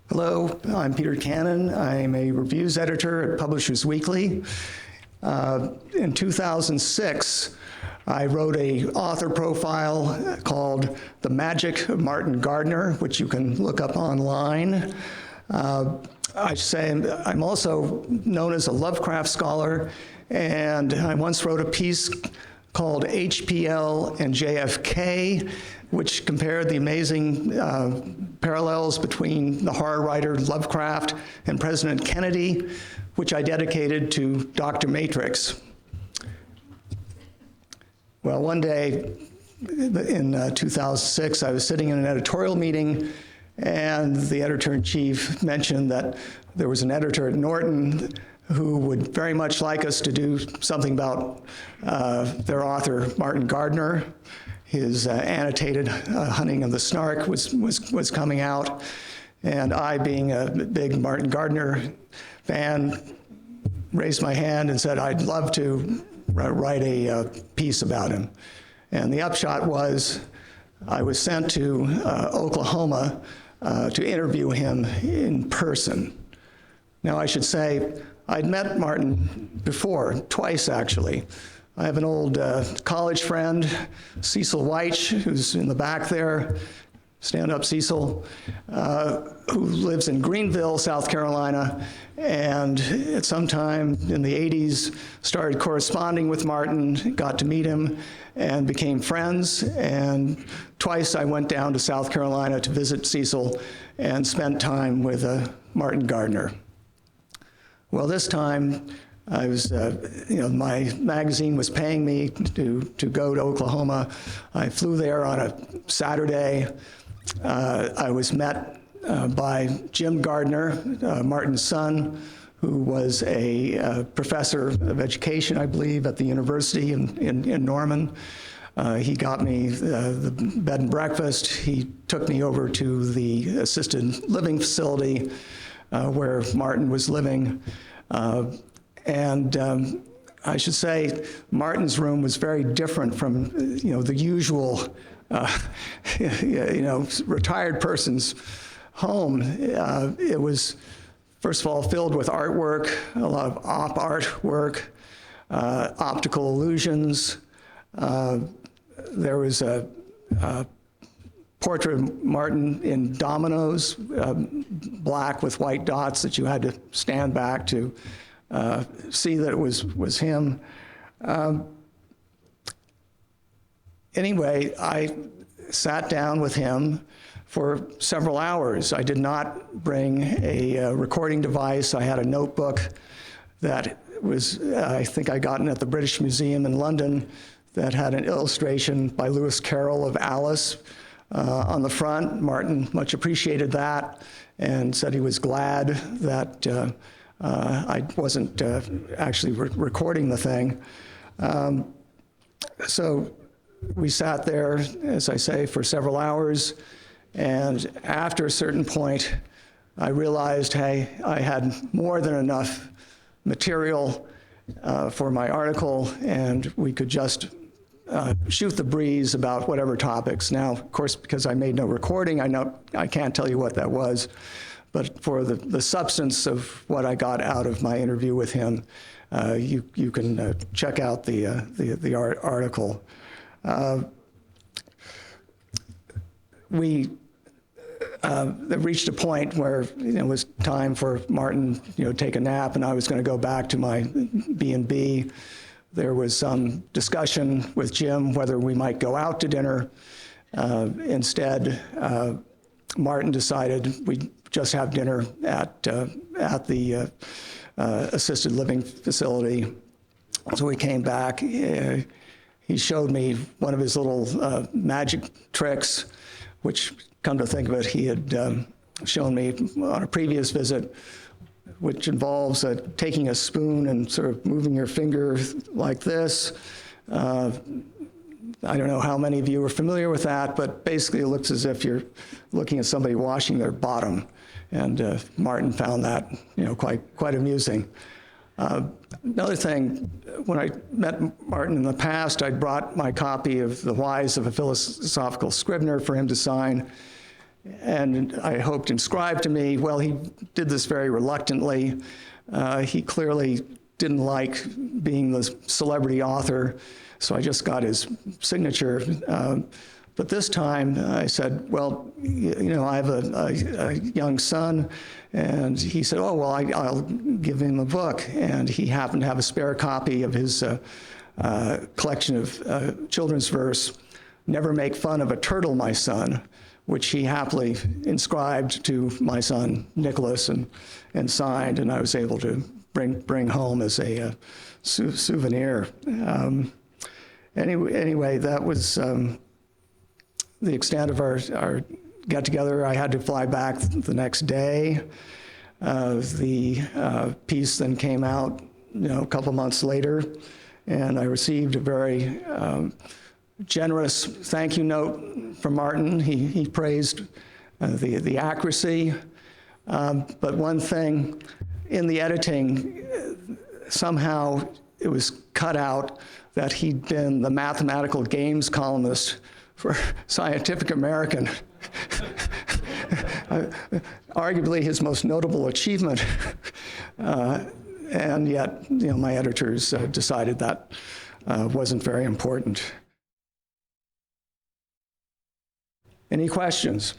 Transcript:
Hello, I'm Peter Cannon. I'm a reviews editor at Publishers Weekly. In 2006, I wrote an author profile called The Magic of Martin Gardner, which you can look up online. I should say I'm also known as a Lovecraft scholar, and I once wrote a piece called HPL and JFK, which compared the amazing parallels between the horror writer Lovecraft and President Kennedy, which I dedicated to Dr. Matrix. Well, one day in 2006, I was sitting in an editorial meeting, and the editor-in-chief mentioned that there was an editor at Norton who would very much like us to do something about their author, Martin Gardner. His annotated Hunting of the Snark was coming out, and I, being a big Martin Gardner fan, raised my hand and said I'd love to write a piece about him. And the upshot was I was sent to Oklahoma to interview him in person. Now, I should say I'd met Martin before, twice actually. I have an old college friend, Cecil Weich, who's in the back there. Stand up, Cecil, who lives in Greenville, South Carolina, and at some time in the 80s started corresponding with Martin, got to meet him, and became friends. And twice I went down to South Carolina to visit Cecil and spent time with Martin Gardner. Well, this time, I was, my magazine was paying me to go to Oklahoma. I flew there on a Saturday. I was met by Jim Gardner, Martin's son, who was a professor of education, I believe, at the university in Norman. He got me the bed and breakfast. He took me over to the assisted living facility where Martin was living. And I should say, Martin's room was very different from, the usual, retired person's home. It was, first of all, filled with artwork, a lot of op art work, optical illusions. There was a portrait of Martin in dominoes, black with white dots that you had to stand back to see that it was him. Anyway, I sat down with him for several hours. I did not bring a recording device. I had a notebook that was, I think I got it at the British Museum in London, that had an illustration by Lewis Carroll of Alice on the front. Martin much appreciated that and said he was glad that I wasn't actually recording the thing. So we sat there, as I say, for several hours, and after a certain point, I realized, hey, I had more than enough material for my article, and we could just shoot the breeze about whatever topics. Now, of course, because I made no recording, I can't tell you what that was. But for the substance of what I got out of my interview with him, you can check out the article. We reached a point where it was time for Martin, take a nap, and I was going to go back to my B&B. There was some discussion with Jim whether we might go out to dinner. Instead, Martin decided we'd just have dinner at the assisted living facility. So we came back. He showed me one of his little magic tricks, which, come to think of it, he had shown me on a previous visit, which involves taking a spoon and sort of moving your finger like this. I don't know how many of you are familiar with that, but basically it looks as if you're looking at somebody washing their bottom. And Martin found that, quite amusing. Another thing, when I met Martin in the past, I brought my copy of The Whys of a Philosophical Scrivener for him to sign. and I hoped inscribed to me. Well, he did this very reluctantly. He clearly didn't like being the celebrity author, so I just got his signature. But this time I said, well, you know, I have a young son, and he said, oh, well, I'll give him a book. And he happened to have a spare copy of his collection of children's verse, Never Make Fun of a Turtle, My Son, which he happily inscribed to my son, Nicholas, and signed, and I was able to bring home as a souvenir. Anyway, that was the extent of our get-together. I had to fly back the next day. The piece then came out, you know, a couple months later, and I received a very generous thank you note from Martin. He praised the accuracy, but one thing in the editing, somehow it was cut out that he'd been the mathematical games columnist for Scientific American. Arguably his most notable achievement, and yet, you know, my editors decided that wasn't very important. Any questions?